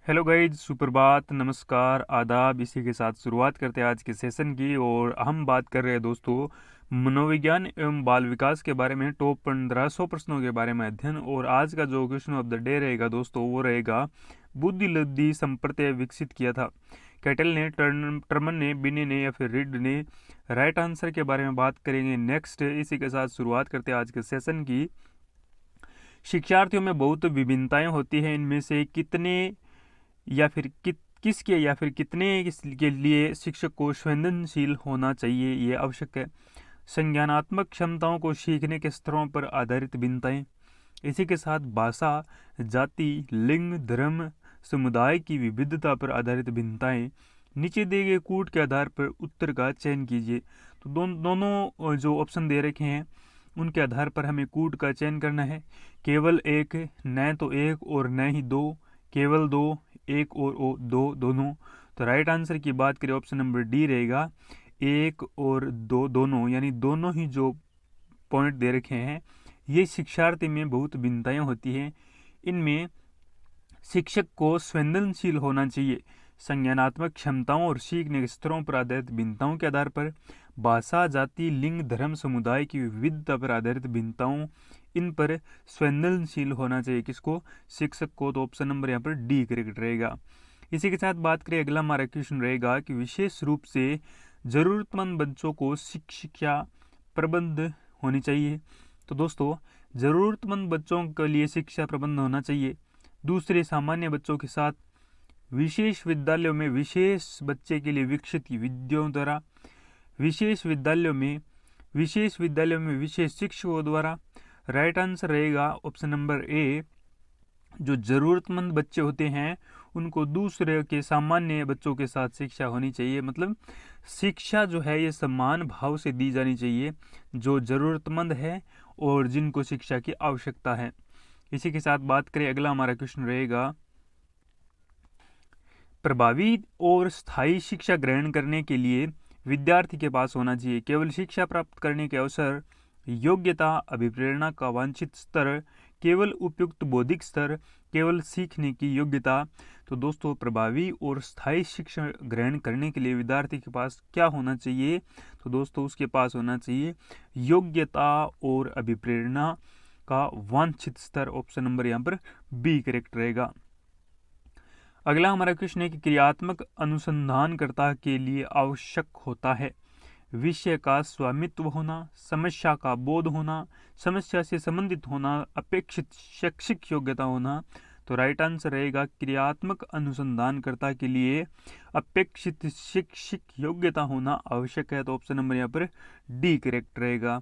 Hello guys, सुप्रभात, नमस्कार, आदाब। इसी के साथ शुरुआत करते हैं आज के सेशन की। और हम बात कर रहे हैं दोस्तों मनोविज्ञान एवं बाल विकास के बारे में। टॉप 1500 प्रश्नों के बारे में अध्ययन। और आज का जो क्वेश्चन ऑफ द डे रहेगा दोस्तों वो रहेगा, बुद्धि लब्धि संप्रत्यय विकसित किया था कैटल ने, टर्मन ने, बिने ने या फिर रिड ने। राइट आंसर के बारे में बात करेंगे नेक्स्ट। इसी के साथ शुरुआत करते हैं आज के सेशन की। शिक्षार्थियों में बहुत विभिन्नताएं होती हैं, इनमें से कितने या फिर किसके या फिर कितने के लिए शिक्षक को संवेदनशील होना चाहिए, ये आवश्यक है। संज्ञानात्मक क्षमताओं को सीखने के स्तरों पर आधारित भिन्नताएं। इसी के साथ भाषा, जाति, लिंग, धर्म, समुदाय की विविधता पर आधारित भिन्नताएं। नीचे दिए गए कूट के आधार पर उत्तर का चयन कीजिए। तो दोनों जो ऑप्शन दे रखे हैं उनके आधार पर हमें कूट का चयन करना है। केवल एक, न तो एक और न ही दो, केवल दो, एक और दो, दोनों। तो राइट आंसर की बात करें ऑप्शन नंबर डी रहेगा, एक और दो, दोनों, यानी दोनों ही जो पॉइंट दे रखे हैं। ये शिक्षार्थी में बहुत भिन्नताएं होती हैं। इनमें शिक्षक को संवेदनशील होना चाहिए। संज्ञानात्मक क्षमताओं और सीखने के स्तरों पर आधारित भिन्नताओं के आधार पर, भाषा, जाति, लिंग, धर्म, समुदाय की विविधता पर आधारित भिन्नताओं, इन पर संवेदनशील होना चाहिए किसको? शिक्षक को। तो ऑप्शन नंबर यहाँ पर डी करेक्ट रहेगा। इसी के साथ बात करें, अगला हमारा क्वेश्चन रहेगा कि विशेष रूप से जरूरतमंद बच्चों को शिक्षा प्रबंध होनी चाहिए। तो दोस्तों, जरूरतमंद बच्चों के लिए शिक्षा प्रबंध होना चाहिए। दूसरे सामान्य बच्चों के साथ विशेष विद्यालयों में विशेष बच्चे के लिए विकसित विधियों द्वारा, विशेष विद्यालयों में विशेष शिक्षकों द्वारा। राइट आंसर रहेगा ऑप्शन नंबर ए। जो जरूरतमंद बच्चे होते हैं उनको दूसरे के सामान्य बच्चों के साथ शिक्षा होनी चाहिए। मतलब शिक्षा जो है ये समान भाव से दी जानी चाहिए जो जरूरतमंद है और जिनको शिक्षा की आवश्यकता है। इसी के साथ बात करें, अगला हमारा क्वेश्चन रहेगा, प्रभावी और स्थायी शिक्षा ग्रहण करने के लिए विद्यार्थी के पास होना चाहिए केवल शिक्षा प्राप्त करने के अवसर, योग्यता, अभिप्रेरणा का वांछित स्तर, केवल उपयुक्त बौद्धिक स्तर, केवल सीखने की योग्यता। तो दोस्तों, प्रभावी और स्थायी शिक्षा ग्रहण करने के लिए विद्यार्थी के पास क्या होना चाहिए? तो दोस्तों, उसके पास होना चाहिए योग्यता और अभिप्रेरणा का वांछित स्तर। ऑप्शन नंबर यहाँ पर बी करेक्ट रहेगा। अगला हमारा क्वेश्चन है कि क्रियात्मक अनुसंधानकर्ता के लिए आवश्यक होता है विषय का स्वामित्व होना, समस्या का बोध होना, समस्या से संबंधित होना, अपेक्षित शैक्षिक योग्यता होना। तो राइट आंसर रहेगा, क्रियात्मक अनुसंधानकर्ता के लिए अपेक्षित शैक्षिक योग्यता होना आवश्यक है। तो ऑप्शन नंबर यहाँ पर डी करेक्ट रहेगा।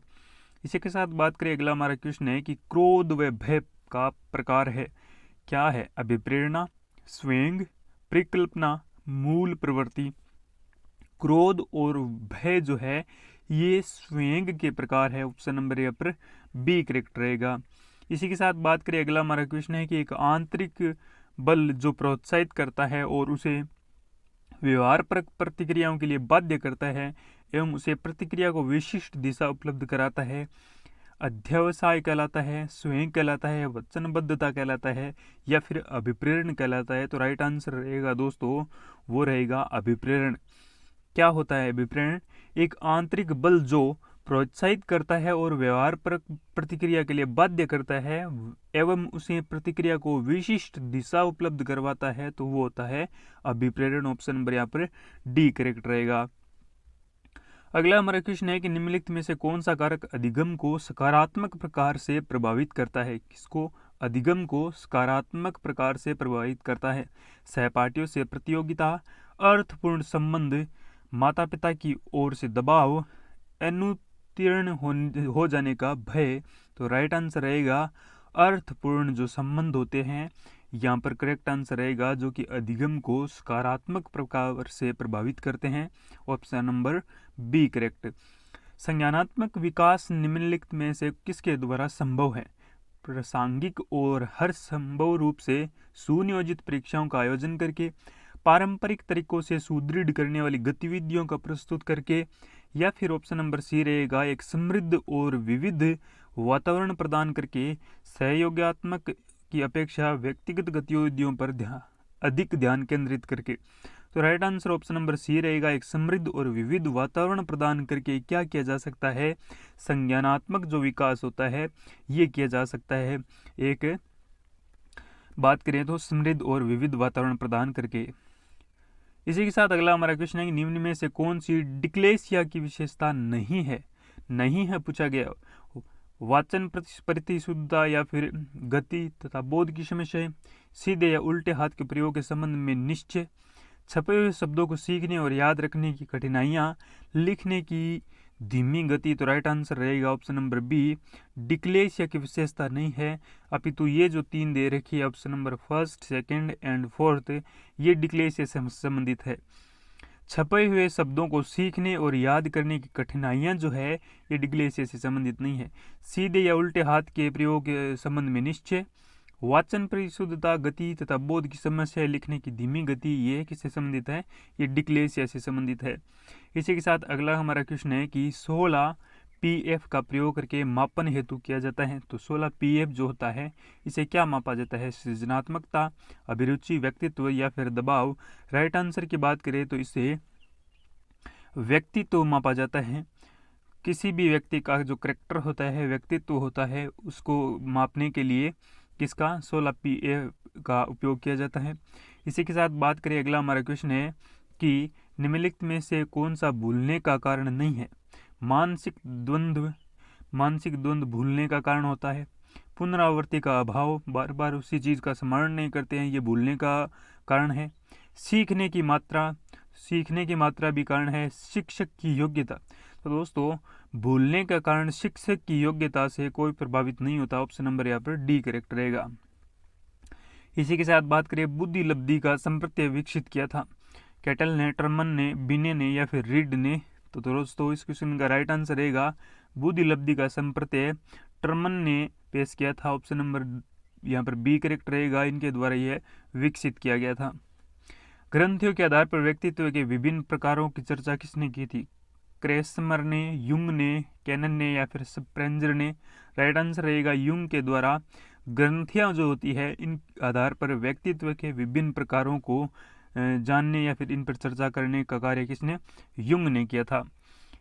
इसी के साथ बात करें, अगला हमारा क्वेश्चन है कि क्रोध व भय का प्रकार है क्या है? अभिप्रेरणा, स्वयं, परिकल्पना, मूल प्रवृत्ति। क्रोध और भय जो है ये स्वयं के प्रकार है। ऑप्शन नंबर यहाँ पर बी करेक्ट रहेगा। इसी के साथ बात करें, अगला हमारा क्वेश्चन है कि एक आंतरिक बल जो प्रोत्साहित करता है और उसे व्यवहार प्रतिक्रियाओं के लिए बाध्य करता है एवं उसे प्रतिक्रिया को विशिष्ट दिशा उपलब्ध कराता है, अध्यवसाय कहलाता है, स्वयं कहलाता है, वचनबद्धता कहलाता है या फिर अभिप्रेरण कहलाता है। तो राइट आंसर रहेगा दोस्तों वो रहेगा अभिप्रेरण। क्या होता है अभिप्रेरण? एक आंतरिक बल जो प्रोत्साहित करता है और व्यवहार प्रतिक्रिया के लिए बाध्य करता है एवं उसे प्रतिक्रिया को विशिष्ट दिशा उपलब्ध करवाता है, तो वो होता है अभिप्रेरण। ऑप्शन नंबर यहाँ पर डी करेक्ट रहेगा। अगला हमारा क्वेश्चन है कि निम्नलिखित में से कौन सा कारक अधिगम को सकारात्मक प्रकार से प्रभावित करता है? किसको? अधिगम को सकारात्मक प्रकार से प्रभावित करता है। सहपाठियों से प्रतियोगिता, अर्थपूर्ण संबंध, माता पिता की ओर से दबाव, अनुत्तीर्ण हो जाने का भय। तो राइट आंसर रहेगा अर्थपूर्ण जो संबंध होते हैं यहाँ पर करेक्ट आंसर रहेगा, जो कि अधिगम को सकारात्मक प्रकार से प्रभावित करते हैं। Option number B correct. संज्ञानात्मक विकास निम्नलिखित में से किसके द्वारा संभव है? प्रासंगिक और हर संभव रूप से सुनियोजित परीक्षाओं का आयोजन करके, पारंपरिक तरीकों से सुदृढ़ करने वाली गतिविधियों का प्रस्तुत करके, या फिर ऑप्शन नंबर सी रहेगा एक समृद्ध और विविध वातावरण प्रदान करके, सहयोगात्मक की अपेक्षा व्यक्तिगत गतिविधियों पर अधिक ध्यान केंद्रित करके। तो right answer option number C रहेगा। एक समृद्ध और विविध वातावरण प्रदान करके क्या किया जा सकता है, संज्ञानात्मक जो विकास होता है ये किया जा सकता है। एक बात करें तो समृद्ध और विविध वातावरण प्रदान करके। इसी के साथ अगला हमारा क्वेश्चन है कि निम्न में से कौन सी डिक्लेसिया की विशेषता नहीं है पूछा गया। वाचन प्रतिशुद्धता या फिर गति तथा बोध की समस्या, सीधे या उल्टे हाथ के प्रयोग के संबंध में निश्चय, छपे हुए शब्दों को सीखने और याद रखने की कठिनाइयाँ, लिखने की धीमी गति। तो राइट आंसर रहेगा ऑप्शन नंबर बी, डिक्लेसिया की विशेषता नहीं है, अपितु ये जो 3 दे रखी है option number first, second and fourth, ये डिक्लेसिया से संबंधित है। छपे हुए शब्दों को सीखने और याद करने की कठिनाइयां जो है ये डिक्लेसिया से संबंधित नहीं है। सीधे या उल्टे हाथ के प्रयोग के संबंध में निश्चय, वाचन परिशुद्धता, गति तथा बोध की समस्या, लिखने की धीमी गति, ये किससे संबंधित है, ये डिक्लेसिया से संबंधित है। इसी के साथ अगला हमारा क्वेश्चन है कि 16 पीएफ का प्रयोग करके मापन हेतु किया जाता है। तो 16 पीएफ जो होता है इसे क्या मापा जाता है, सृजनात्मकता, अभिरुचि, व्यक्तित्व या फिर दबाव। राइट आंसर की बात करें तो इसे व्यक्तित्व मापा जाता है। किसी भी व्यक्ति का जो करेक्टर होता है, व्यक्तित्व होता है, उसको मापने के लिए किसका 16 पीएफ का उपयोग किया जाता है। इसी के साथ बात करें अगला हमारा क्वेश्चन है कि निम्नलिखित में से कौन सा भूलने का कारण नहीं है। मानसिक द्वंद्व भूलने का कारण होता है। पुनरावृत्ति का अभाव, बार बार उसी चीज का स्मरण नहीं करते हैं, ये भूलने का कारण है। सीखने की मात्रा भी कारण है। शिक्षक की योग्यता, तो दोस्तों भूलने का कारण शिक्षक की योग्यता से कोई प्रभावित नहीं होता। ऑप्शन नंबर यहाँ पर डी करेक्ट रहेगा। इसी के साथ बात करें बुद्धि लब्धि का संप्रत्यय विकसित किया था, कैटल ने, टर्मन ने, बिने ने या फिर रीड ने। तो दोस्तों इस क्वेश्चन का राइट आंसर रहेगा बुद्धि लब्धि का संप्रत्यय टर्मन ने पेश किया था। ऑप्शन नंबर यहाँ पर बी करेक्ट रहेगा, इनके द्वारा यह विकसित किया गया था। ग्रंथियों के आधार पर व्यक्तित्व के विभिन्न प्रकारों की चर्चा किसने की थी, क्रेसमर ने, युंग ने, कैनन ने या फिर स्प्रेंजर ने। राइट आंसर रहेगा युंग के द्वारा ग्रंथियां जो होती है इन आधार पर व्यक्तित्व के विभिन्न प्रकारों को जानने या फिर इन पर चर्चा करने का कार्य किसने, युंग ने किया था।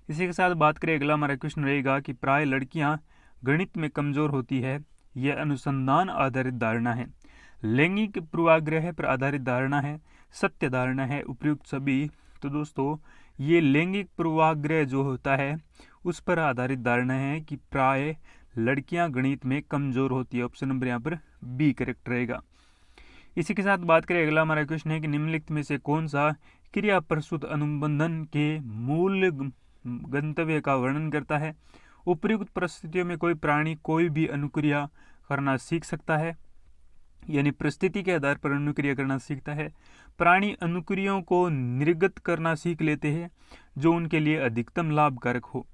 इसी के साथ बात करें अगला हमारा क्वेश्चन रहेगा कि प्राय लड़कियां गणित में कमजोर होती है, यह अनुसंधान आधारित धारणा है, लैंगिक पूर्वाग्रह पर आधारित धारणा है, सत्य धारणा है, उपयुक्त सभी। तो दोस्तों ये लैंगिक पूर्वाग्रह जो होता है उस पर आधारित धारणा है कि प्राय लड़कियां गणित में कमजोर होती है। ऑप्शन नंबर यहाँ पर बी करेक्ट रहेगा। इसी के साथ बात करें अगला हमारा क्वेश्चन है कि निम्नलिखित में से कौन सा क्रिया प्रस्तुत अनुबंधन के मूल गंतव्य का वर्णन करता है। उपयुक्त परिस्थितियों में कोई प्राणी कोई भी अनुक्रिया करना सीख सकता है, यानी परिस्थिति के आधार पर अनुक्रिया करना सीखता है। प्राणी अनुक्रियाओं को निर्गत करना सीख लेते हैं जो उनके लिए अधिकतम लाभकारक हो।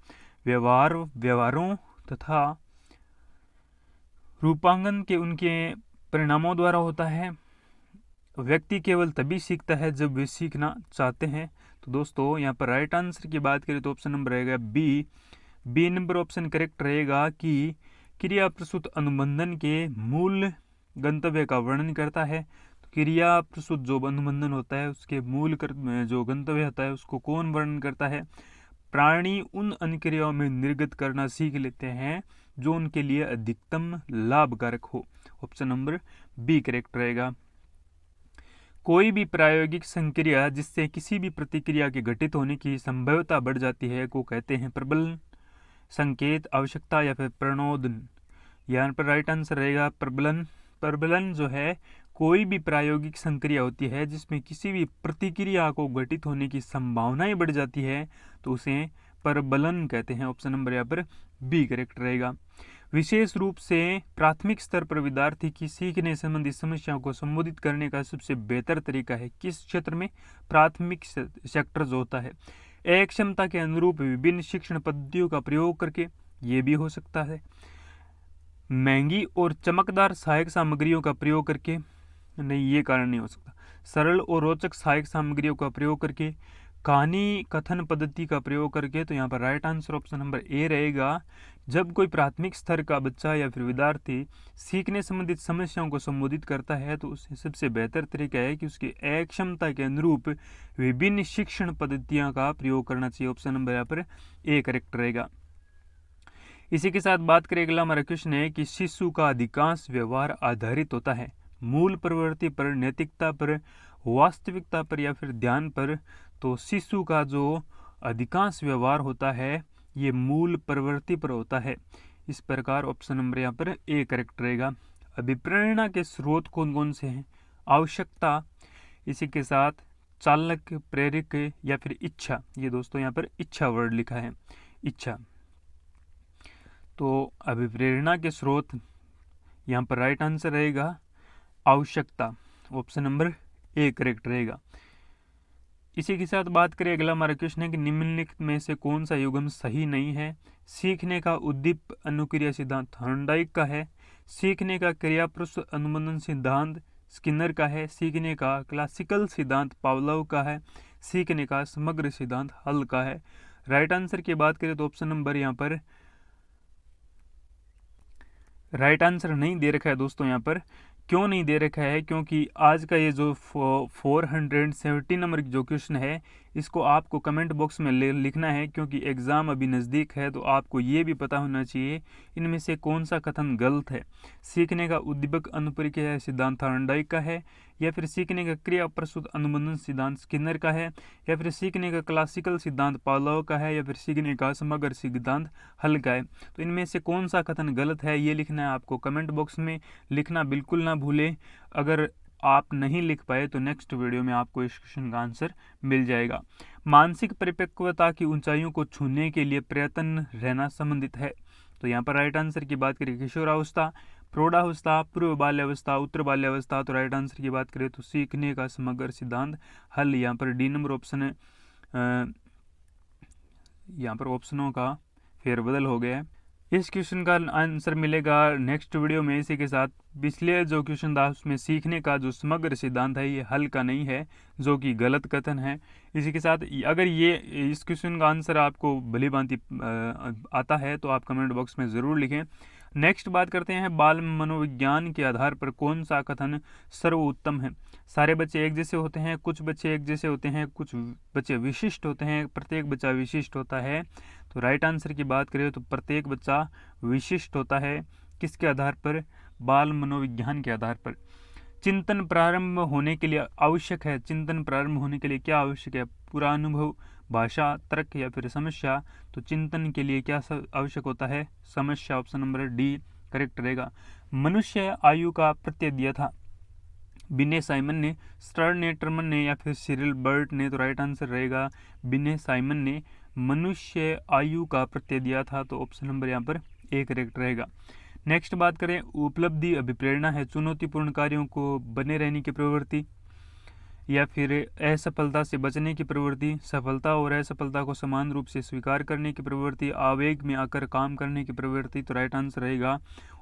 व्यवहारों तथा रूपांकन के उनके परिणामों द्वारा होता है। व्यक्ति केवल तभी सीखता है जब वे सीखना चाहते हैं। तो दोस्तों यहाँ पर राइट आंसर की बात करें तो ऑप्शन नंबर रहेगा बी नंबर ऑप्शन करेक्ट रहेगा कि क्रिया प्रस्तुत अनुबंधन के मूल गंतव्य का वर्णन करता है। तो क्रिया प्रस्तुत जो अनुबंधन होता है उसके मूल जो गंतव्य होता है उसको कौन वर्णन करता है, प्राणी उन अनुक्रियाओं में निर्गत करना सीख लेते हैं जो उनके लिए अधिकतम लाभकारक हो। ऑप्शन नंबर बी करेक्ट रहेगा। कोई भी प्रायोगिक संक्रिया जिससे किसी भी प्रतिक्रिया के घटित होने की संभाव्यता बढ़ जाती है को कहते हैं प्रबल, संकेत, आवश्यकता या फिर प्रणोदन। यहाँ पर राइट आंसर रहेगा प्रबलन। प्रबलन जो है कोई भी प्रायोगिक संक्रिया होती है जिसमें किसी भी प्रतिक्रिया को घटित होने की संभावनाएं बढ़ जाती है तो उसे प्रबलन कहते हैं। ऑप्शन नंबर यहाँ पर बी करेक्ट रहेगा। विशेष रूप से प्राथमिक स्तर पर विद्यार्थी की सीखने संबंधी समस्याओं को संबोधित करने का सबसे बेहतर तरीका है किस क्षेत्र में, प्राथमिक सेक्टर जो होता है। एक क्षमता के अनुरूप विभिन्न शिक्षण पद्धतियों का प्रयोग करके ये भी हो सकता है। महंगी और चमकदार सहायक सामग्रियों का प्रयोग करके, नहीं ये कारण नहीं हो सकता। सरल और रोचक सहायक सामग्रियों का प्रयोग करके, कहानी कथन पद्धति का प्रयोग करके, तो यहाँ पर right answer option number A रहेगा। जब कोई प्राथमिक स्तर का बच्चा या फिर विद्यार्थी सीखने संबंधित समस्याओं को संबोधित करता है तो उससे सबसे बेहतर तरीका है कि उसकी अक्षमता के अनुरूप विभिन्न शिक्षण पद्धतियों का प्रयोग करना चाहिए। ऑप्शन नंबर यहाँ पर ए करेक्ट रहेगा। इसी के साथ बात करें, अगला हमारा क्वेश्चन है कि शिशु का अधिकांश व्यवहार आधारित होता है मूल प्रवृत्ति पर, नैतिकता पर, वास्तविकता पर या फिर ध्यान पर। तो शिशु का जो अधिकांश व्यवहार होता है ये मूल प्रवृत्ति पर होता है। इस प्रकार ऑप्शन नंबर यहाँ पर ए करेक्ट रहेगा। अभिप्रेरणा के स्रोत कौन कौन से हैं? आवश्यकता, इसी के साथ चालक, प्रेरक या फिर इच्छा। ये दोस्तों यहाँ पर इच्छा वर्ड लिखा है, इच्छा। तो अभिप्रेरणा के स्रोत यहाँ पर राइट आंसर रहेगा आवश्यकता। ऑप्शन नंबर ए करेक्ट रहेगा। इसी के साथ बात करें, अगला हमारा क्वेश्चन है कि निम्नलिखित में से कौन सा युग्म सही नहीं है? सीखने का उद्दीप अनुक्रिया सिद्धांत थॉर्नडाइक का है, सीखने का क्रिया प्रस्तुत अनुबंधन सिद्धांत स्किनर का है, सीखने का क्लासिकल सिद्धांत पावलोव का है, सीखने का समग्र सिद्धांत हल का है। राइट आंसर की बात करें तो ऑप्शन नंबर यहाँ पर राइट आंसर नहीं दे रखा है दोस्तों। यहाँ पर क्यों नहीं दे रखा है? क्योंकि आज का ये जो 470 नंबर जो क्वेश्चन है इसको आपको कमेंट बॉक्स में लिखना है, क्योंकि एग्ज़ाम अभी नज़दीक है। तो आपको ये भी पता होना चाहिए इनमें से कौन सा कथन गलत है। सीखने का उद्दीपक अनुप्रक्रिया सिद्धांत थॉर्नडाइक का है, या फिर सीखने का क्रिया प्रस्तुत अनुबंधन सिद्धांत स्किनर का है, या फिर सीखने का क्लासिकल सिद्धांत पावलोव का है, या फिर सीखने का समग्र सिद्धांत हल का है। तो इनमें से कौन सा कथन गलत है ये लिखना है आपको कमेंट बॉक्स में। लिखना बिल्कुल ना भूलें। अगर आप नहीं लिख पाए तो नेक्स्ट वीडियो में आपको इस क्वेश्चन का आंसर मिल जाएगा। मानसिक परिपक्वता की ऊंचाइयों को छूने के लिए प्रयत्न रहना संबंधित है। तो यहाँ पर राइट आंसर की बात करें किशोरावस्था, प्रौढ़ावस्था, पूर्व बाल्यावस्था, उत्तर बाल्यावस्था। तो राइट आंसर की बात करें तो सीखने का समग्र सिद्धांत हल। यहाँ पर डी नंबर ऑप्शन है, यहाँ पर ऑप्शनों का फेरबदल हो गया है। इस क्वेश्चन का आंसर मिलेगा नेक्स्ट वीडियो में। इसी के साथ पिछले जो क्वेश्चन था उसमें सीखने का जो समग्र सिद्धांत है ये हल का नहीं है, जो कि गलत कथन है। इसी के साथ अगर ये इस क्वेश्चन का आंसर आपको भली भांति आता है तो आप कमेंट बॉक्स में ज़रूर लिखें। नेक्स्ट बात करते हैं, बाल मनोविज्ञान के आधार पर कौन सा कथन सर्वोत्तम है? सारे बच्चे एक जैसे होते हैं, कुछ बच्चे एक जैसे होते हैं, कुछ बच्चे विशिष्ट होते हैं, प्रत्येक बच्चा विशिष्ट होता है। तो राइट आंसर की बात करें तो प्रत्येक बच्चा विशिष्ट होता है। किसके आधार पर? बाल मनोविज्ञान के आधार पर। चिंतन प्रारंभ होने के लिए आवश्यक है, चिंतन प्रारंभ होने के लिए क्या आवश्यक है? पूरा अनुभव, भाषा, तर्क या फिर समस्या। तो चिंतन के लिए क्या आवश्यक होता है? समस्या। ऑप्शन नंबर डी करेक्ट रहेगा। मनुष्य आयु का प्रत्यय दिया था बिने साइमन ने, स्टर्न ने, टर्मन ने या फिर सिरिल बर्ट ने। तो राइट आंसर रहेगा बिने साइमन ने मनुष्य आयु का प्रत्यय दिया था। तो ऑप्शन नंबर यहाँ पर ए करेक्ट रहेगा। नेक्स्ट बात करें, उपलब्धि अभिप्रेरणा है चुनौतीपूर्ण कार्यों को बने रहने की प्रवृत्ति, या फिर असफलता से बचने की प्रवृत्ति, सफलता और असफलता को समान रूप से स्वीकार करने की प्रवृत्ति, आवेग में आकर काम करने की प्रवृत्ति। तो राइट आंसर रहेगा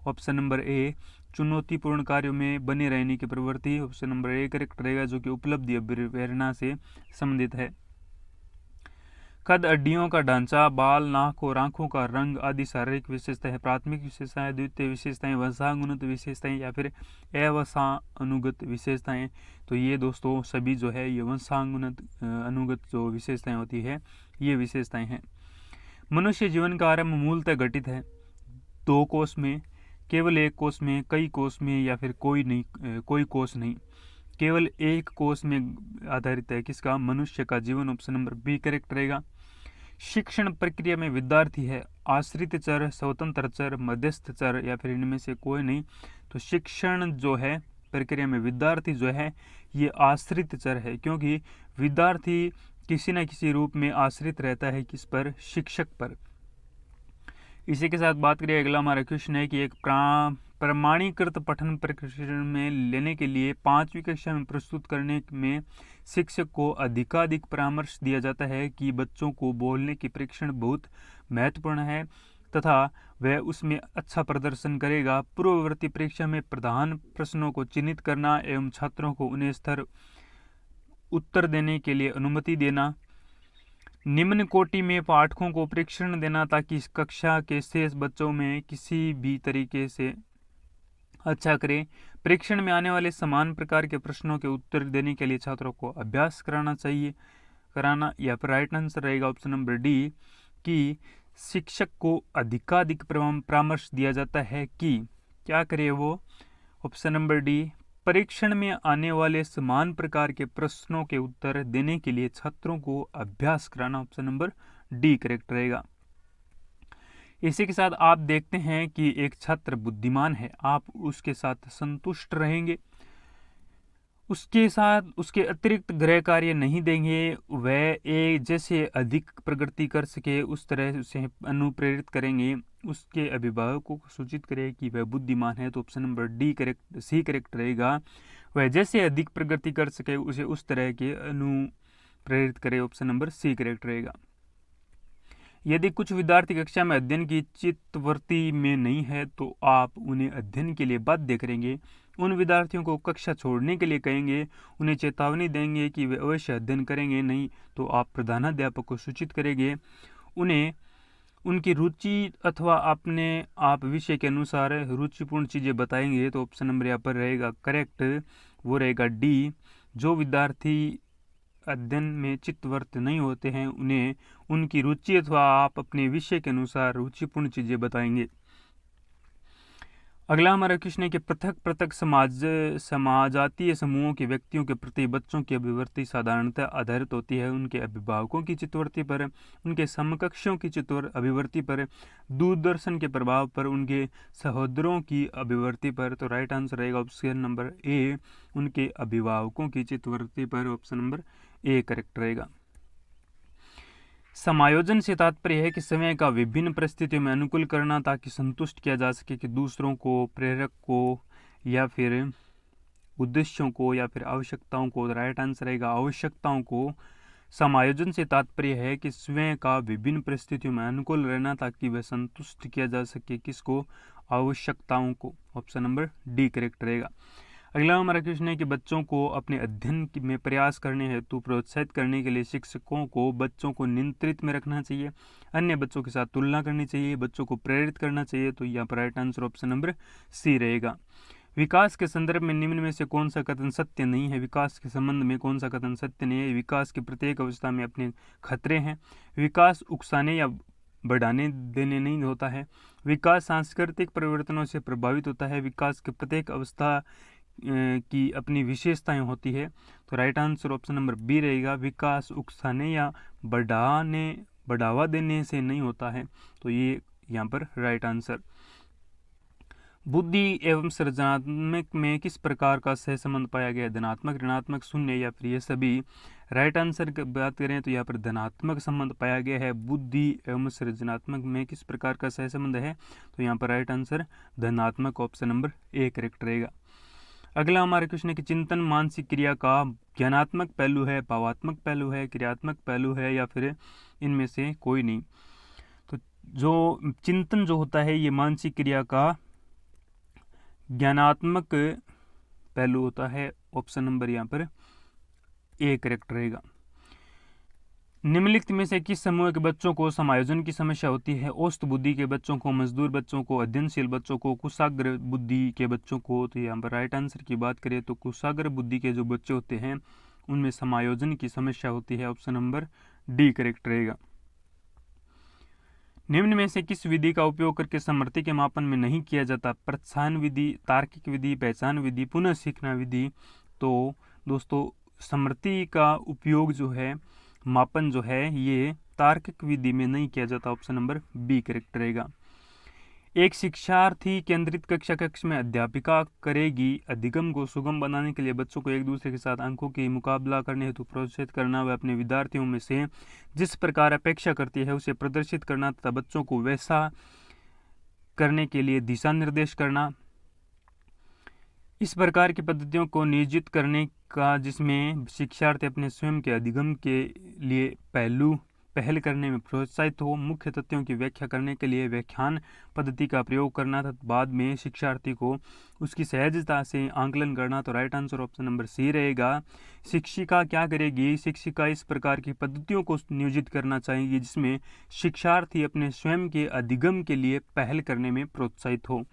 ऑप्शन नंबर ए चुनौतीपूर्ण कार्यों में बने रहने की प्रवृत्ति। ऑप्शन नंबर ए करेक्ट रहेगा, जो कि उपलब्धि अभिप्रेरणा से संबंधित है। कद, हड्डियों का ढांचा, बाल, नाक और आंखों का रंग आदि शारीरिक विशेषताएं प्राथमिक विशेषताएं, द्वितीय विशेषताएं, वंशानुगत विशेषताएं या फिर अवंशानुगत विशेषताएं। तो ये दोस्तों सभी जो है ये वंशानुगत अनुगत जो विशेषताएं होती है ये विशेषताएं हैं। मनुष्य जीवन का आरंभ मूलतः घटित है 2 कोष में, केवल 1 कोष में, कई कोष में या फिर कोई कोष नहीं। केवल 1 कोष में आधारित है किसका? मनुष्य का जीवन। ऑप्शन नंबर बी करेक्ट रहेगा। शिक्षण प्रक्रिया में विद्यार्थी है आश्रित चर, स्वतंत्र चर, मध्यस्थ चर या फिर इनमें से कोई नहीं। तो शिक्षण जो है प्रक्रिया में विद्यार्थी जो है ये आश्रित चर है, क्योंकि विद्यार्थी किसी न किसी रूप में आश्रित रहता है किस पर? शिक्षक पर। इसी के साथ बात करिए, अगला हमारा क्वेश्चन है कि एक प्रमाणीकृत पठन प्रशिक्षण में लेने के लिए 5वीं कक्षा में प्रस्तुत करने में शिक्षक को अधिकाधिक परामर्श दिया जाता है कि बच्चों को बोलने की परीक्षण बहुत महत्वपूर्ण है तथा वह उसमें अच्छा प्रदर्शन करेगा। पूर्ववर्ती परीक्षा में प्रधान प्रश्नों को चिन्हित करना एवं छात्रों को उन्हें स्तर उत्तर देने के लिए अनुमति देना, निम्न कोटि में पाठकों को परीक्षण देना ताकि कक्षा के शेष बच्चों में किसी भी तरीके से अच्छा करें। परीक्षण में आने वाले समान प्रकार के प्रश्नों के उत्तर देने के लिए छात्रों को अभ्यास कराना। या फिर राइट आंसर रहेगा ऑप्शन नंबर डी कि शिक्षक को अधिकाधिक परामर्श दिया जाता है कि क्या करे वो। ऑप्शन नंबर डी, परीक्षण में आने वाले समान प्रकार के प्रश्नों के उत्तर देने के लिए छात्रों को अभ्यास कराना। ऑप्शन नंबर डी करेक्ट रहेगा। इसी के साथ आप देखते हैं कि एक छात्र बुद्धिमान है, आप उसके साथ संतुष्ट रहेंगे, उसके साथ उसके अतिरिक्त गृह कार्य नहीं देंगे, वह जैसे अधिक प्रगति कर सके उस तरह उसे अनुप्रेरित करेंगे, उसके अभिभावकों को सूचित करें कि वह बुद्धिमान है। तो option number D C correct रहेगा। वह जैसे अधिक प्रगति कर सके उसे उस तरह के अनुप्रेरित करे। ऑप्शन नंबर सी करेक्ट रहेगा। यदि कुछ विद्यार्थी कक्षा में अध्ययन की चित्तवृत्ति में नहीं है तो आप उन्हें अध्ययन के लिए बाध्य करेंगे, उन विद्यार्थियों को कक्षा छोड़ने के लिए कहेंगे, उन्हें चेतावनी देंगे कि वे अवश्य अध्ययन करेंगे, नहीं तो आप प्रधानाध्यापक को सूचित करेंगे, उन्हें उनकी रुचि अथवा अपने आप विषय के अनुसार रुचिपूर्ण चीज़ें बताएंगे। तो ऑप्शन नंबर यहाँ पर रहेगा करेक्ट, वो रहेगा डी। जो विद्यार्थी अध्ययन में चित्तवृत्त नहीं होते हैं उन्हें उनकी रुचि अथवा आप अपने विषय के अनुसार रुचिपूर्ण चीज़ें बताएंगे। अगला हमारा क्वेश्चन है कि पृथक समाजातीय समूहों के व्यक्तियों के प्रति बच्चों की अभिवृत्ति साधारणतः आधारित होती है उनके अभिभावकों की चित्तवृत्ति पर, उनके समकक्षों की अभिवृत्ति पर, दूरदर्शन के प्रभाव पर, उनके सहोदरों की अभिवृत्ति पर। तो राइट आंसर रहेगा ऑप्शन नंबर ए, उनके अभिभावकों की चित्तवृत्ति पर। ऑप्शन नंबर ए करेक्ट रहेगा। समायोजन से तात्पर्य है कि समय का विभिन्न परिस्थितियों में अनुकूल करना ताकि संतुष्ट किया जा सके कि दूसरों को, प्रेरक को, या फिर उद्देश्यों को, या फिर आवश्यकताओं को। राइट आंसर रहेगा आवश्यकताओं को। समायोजन से तात्पर्य है कि स्वयं का विभिन्न परिस्थितियों में अनुकूल रहना ताकि वह संतुष्ट किया जा सके किसको, आवश्यकताओं को। ऑप्शन नंबर डी करेक्ट रहेगा। अगला हमारा क्वेश्चन है कि बच्चों को अपने अध्ययन में प्रयास करने हेतु प्रोत्साहित करने के लिए शिक्षकों को बच्चों को नियंत्रित में रखना चाहिए, अन्य बच्चों के साथ तुलना करनी चाहिए, बच्चों को प्रेरित करना चाहिए। तो यहाँ पर right answer option number C रहेगा। विकास के संदर्भ में निम्न में से कौन सा कथन सत्य नहीं है। विकास के संबंध में कौन सा कथन सत्य नहीं है। विकास की प्रत्येक अवस्था में अपने खतरे हैं। विकास उकसाने या बढ़ाने देने नहीं होता है। विकास सांस्कृतिक परिवर्तनों से प्रभावित होता है। विकास की प्रत्येक अवस्था की अपनी विशेषताएं होती है। तो right answer option number B रहेगा। विकास उकसाने या बढ़ावा देने से नहीं होता है। तो ये यहाँ पर राइट आंसर। बुद्धि एवं सृजनात्मक में किस प्रकार का सहसंबंध पाया गया। धनात्मक, ऋणात्मक, शून्य या फिर ये सभी। राइट आंसर की बात करें तो यहाँ पर धनात्मक संबंध पाया गया है। बुद्धि एवं सृजनात्मक में किस प्रकार का सहसंबंध है। तो यहाँ पर राइट आंसर धनात्मक, ऑप्शन नंबर ए करेक्ट रहेगा। अगला हमारा क्वेश्चन है कि चिंतन मानसिक क्रिया का ज्ञानात्मक पहलू है, भावात्मक पहलू है, क्रियात्मक पहलू है, या फिर इनमें से कोई नहीं। तो जो चिंतन जो होता है ये मानसिक क्रिया का ज्ञानात्मक पहलू होता है। ऑप्शन नंबर यहाँ पर ए करेक्ट रहेगा। निम्नलिखित में से किस समूह के बच्चों को समायोजन की समस्या होती है। औसत बुद्धि के बच्चों को, मजदूर बच्चों को, अध्ययनशील बच्चों को, कुशाग्र बुद्धि के बच्चों को। तो यहाँ पर राइट आंसर की बात करें तो कुशाग्र बुद्धि के जो बच्चे होते हैं उनमें समायोजन की समस्या होती है। ऑप्शन नंबर डी करेक्ट रहेगा। निम्न में से किस विधि का उपयोग करके समृद्धि के मापन में नहीं किया जाता। प्रोत्साहन विधि, तार्किक विधि, पहचान विधि, पुनः सीखना विधि। तो दोस्तों समृद्धि का उपयोग जो है, मापन जो है, ये तार्किक विधि में नहीं किया जाता। ऑप्शन नंबर बी करेक्ट रहेगा। एक शिक्षार्थी केंद्रित कक्ष में अध्यापिका करेगी अधिगम को सुगम बनाने के लिए बच्चों को एक दूसरे के साथ अंकों की मुकाबला करने हेतु प्रोत्साहित करना, व अपने विद्यार्थियों में से जिस प्रकार अपेक्षा करती है उसे प्रदर्शित करना तथा बच्चों को वैसा करने के लिए दिशा निर्देश करना। इस प्रकार की पद्धतियों को नियोजित करने का जिसमें शिक्षार्थी अपने स्वयं के अधिगम के लिए पहल करने में प्रोत्साहित हो, मुख्य तथ्यों की व्याख्या करने के लिए व्याख्यान पद्धति का प्रयोग करना तथा बाद में शिक्षार्थी को उसकी सहजता से आंकलन करना। तो right answer option number C रहेगा। शिक्षिका क्या करेगी? शिक्षिका इस प्रकार की पद्धतियों को नियोजित करना चाहेगी जिसमें शिक्षार्थी अपने स्वयं के अधिगम के लिए पहल करने में प्रोत्साहित हो।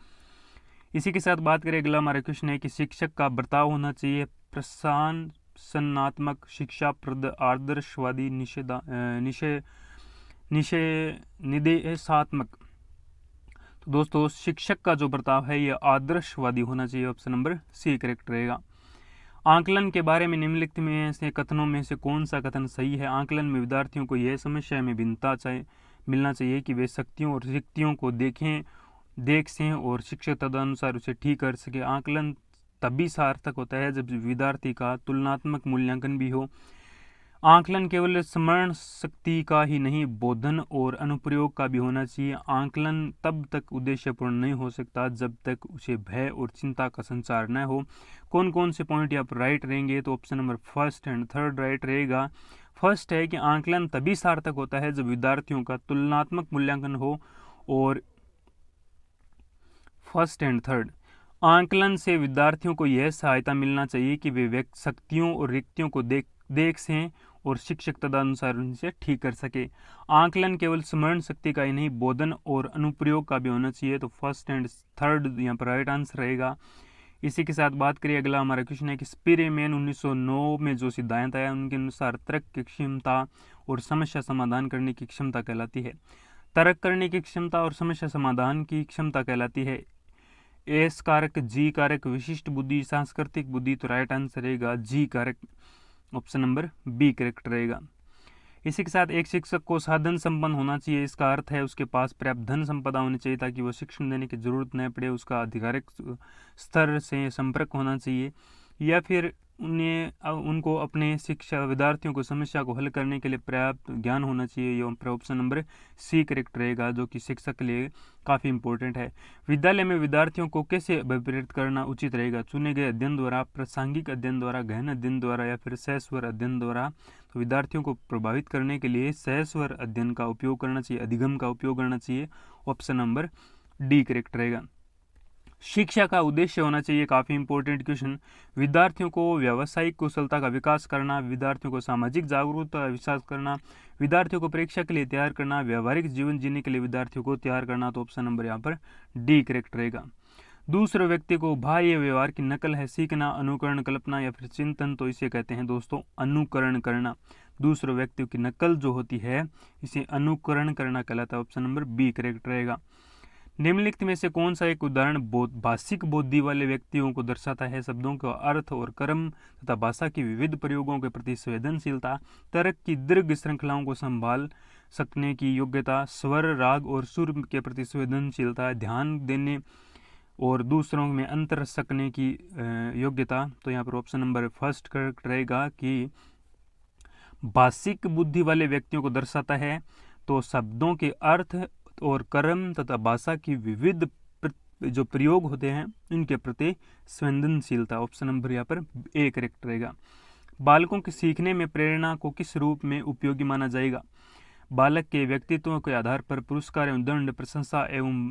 इसी के साथ बात करें, अगला हमारा क्वेश्चन है कि शिक्षक का बर्ताव होना चाहिए प्रशासनात्मक, शिक्षाप्रद, आदर्शवादी, निदेशात्मक। तो दोस्तों शिक्षक का जो बर्ताव है यह आदर्शवादी होना चाहिए। ऑप्शन नंबर सी करेक्ट रहेगा। आंकलन के बारे में निम्नलिखित में से कथनों में से कौन सा कथन सही है? आंकलन में विद्यार्थियों को यह समस्या में भिन्नता मिलना चाहिए कि वे शक्तियों और रिक्तियों को देख सकें और शिक्षक तदनुसार उसे ठीक कर सके। आंकलन तभी सार्थक होता है जब विद्यार्थी का तुलनात्मक मूल्यांकन भी हो। आंकलन केवल स्मरण शक्ति का ही नहीं, बोधन और अनुप्रयोग का भी होना चाहिए। आंकलन तब तक उद्देश्यपूर्ण नहीं हो सकता जब तक उसे भय और चिंता का संचार न हो। कौन कौन से पॉइंट यहाँ पर राइट रहेंगे? तो option number first and third right रहेगा। फर्स्ट है कि आंकलन तभी सार्थक होता है जब विद्यार्थियों का तुलनात्मक मूल्यांकन हो, और फर्स्ट एंड थर्ड, आंकलन से विद्यार्थियों को यह सहायता मिलना चाहिए कि वे शक्तियों और रिक्तियों को देख सकें और शिक्षक तदनुसार उनसे ठीक कर सके। आंकलन केवल स्मरण शक्ति का ही नहीं, बोधन और अनुप्रयोग का भी होना चाहिए। तो फर्स्ट एंड थर्ड यहाँ पर राइट आंसर रहेगा। इसी के साथ बात करिए, अगला हमारा क्वेश्चन है कि स्पिरिमैन 1909 में जो सिद्धांत आया उनके अनुसार तर्क की क्षमता और समस्या समाधान करने की क्षमता कहलाती है। तर्क करने की क्षमता और समस्या समाधान की क्षमता कहलाती है एस कारक, जी कारक, विशिष्ट बुद्धि, सांस्कृतिक बुद्धि। तो राइट आंसर रहेगा जी कारक, ऑप्शन नंबर बी करेक्ट रहेगा। इसी के साथ एक शिक्षक को साधन संपन्न होना चाहिए। इसका अर्थ है उसके पास पर्याप्त धन संपदा होनी चाहिए ताकि वह शिक्षण देने की जरूरत न पड़े। उसका आधिकारिक स्तर से संपर्क होना चाहिए, या फिर उनको अपने शिक्षा विद्यार्थियों को समस्या को हल करने के लिए पर्याप्त ज्ञान होना चाहिए। ये ऑप्शन नंबर सी करेक्ट रहेगा, जो कि शिक्षक के लिए काफ़ी इंपॉर्टेंट है। विद्यालय में विद्यार्थियों को कैसे अभिप्रेरित करना उचित रहेगा? चुने गए अध्ययन द्वारा, प्रासंगिक अध्ययन द्वारा, गहन अध्ययन द्वारा, या फिर सहस्वर अध्ययन द्वारा। तो विद्यार्थियों को प्रभावित करने के लिए सहस्वर अध्ययन का उपयोग करना चाहिए, अधिगम का उपयोग करना चाहिए। ऑप्शन नंबर डी करेक्ट रहेगा। शिक्षा का उद्देश्य होना चाहिए, काफ़ी इंपॉर्टेंट क्वेश्चन। विद्यार्थियों को व्यावसायिक कुशलता का विकास करना, विद्यार्थियों को सामाजिक जागरूकता का विकास करना, विद्यार्थियों को परीक्षा के लिए तैयार करना, व्यवहारिक जीवन जीने के लिए विद्यार्थियों को तैयार करना। तो ऑप्शन नंबर यहाँ पर डी करेक्ट रहेगा। दूसरे व्यक्ति को बाह्य व्यवहार की नकल है सीखना, अनुकरण, कल्पना या फिर चिंतन। तो इसे कहते हैं दोस्तों अनुकरण करना। दूसरे व्यक्ति की नकल जो होती है इसे अनुकरण करना कहलाता है। ऑप्शन नंबर बी करेक्ट रहेगा। निम्नलिखित में से कौन सा एक उदाहरण भाषिक बुद्धि वाले व्यक्तियों को दर्शाता है? शब्दों का अर्थ और क्रम तथा भाषा की विविध प्रयोगों के प्रति संवेदनशीलता, तर्क की दीर्घ श्रृंखलाओं को संभाल सकने की योग्यता, स्वर, राग और सुर के प्रति संवेदनशीलता, ध्यान देने और दूसरों में अंतर रख सकने की योग्यता। तो यहाँ पर ऑप्शन नंबर फर्स्ट करेक्ट रहेगा कि भाषिक बुद्धि वाले व्यक्तियों को दर्शाता है। तो शब्दों के अर्थ और क्रम तथा भाषा की विविध जो प्रयोग होते हैं उनके प्रति संवेदनशीलता। ऑप्शन नंबर यहाँ पर ए करेक्ट रहेगा। बालकों के सीखने में प्रेरणा को किस रूप में उपयोगी माना जाएगा? बालक के व्यक्तित्व के आधार पर पुरस्कार एवं दंड, प्रशंसा एवं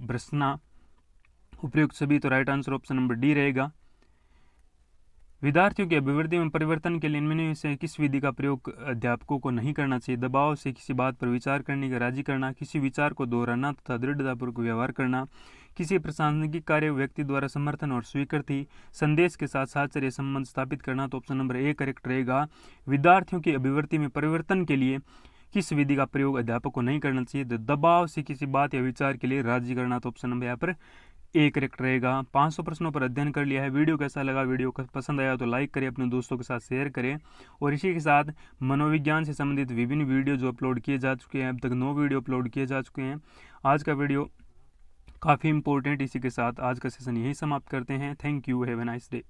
भर्त्सना उपयुक्त सभी। तो right answer option number D रहेगा। विद्यार्थियों की अभिवृद्धि में परिवर्तन के लिए इनमें से किस विधि का प्रयोग अध्यापकों को नहीं करना चाहिए? दबाव से किसी बात पर विचार करने का राजी करना, किसी विचार को दोहराना तथा दृढ़तापूर्वक व्यवहार करना, किसी प्रासंगिक कार्य व्यक्ति द्वारा समर्थन और स्वीकृति, संदेश के साथ साहचर्य संबंध स्थापित करना। तो ऑप्शन नंबर ए करेक्ट रहेगा। विद्यार्थियों की अभिवृद्धि में परिवर्तन के लिए किस विधि का प्रयोग अध्यापक को नहीं करना चाहिए? दबाव से किसी बात या विचार के लिए राजी करना। तो ऑप्शन नंबर यहाँ पर ए करेक्ट रहेगा। 500 प्रश्नों पर अध्ययन कर लिया है। वीडियो कैसा लगा? वीडियो पसंद आया तो लाइक करें, अपने दोस्तों के साथ शेयर करें, और इसी के साथ मनोविज्ञान से संबंधित विभिन्न वीडियो जो अपलोड किए जा चुके हैं, अब तक 9 वीडियो अपलोड किए जा चुके हैं। आज का वीडियो काफ़ी इंपॉर्टेंट। इसी के साथ आज का सेशन यही समाप्त करते हैं। Thank you, have a nice day.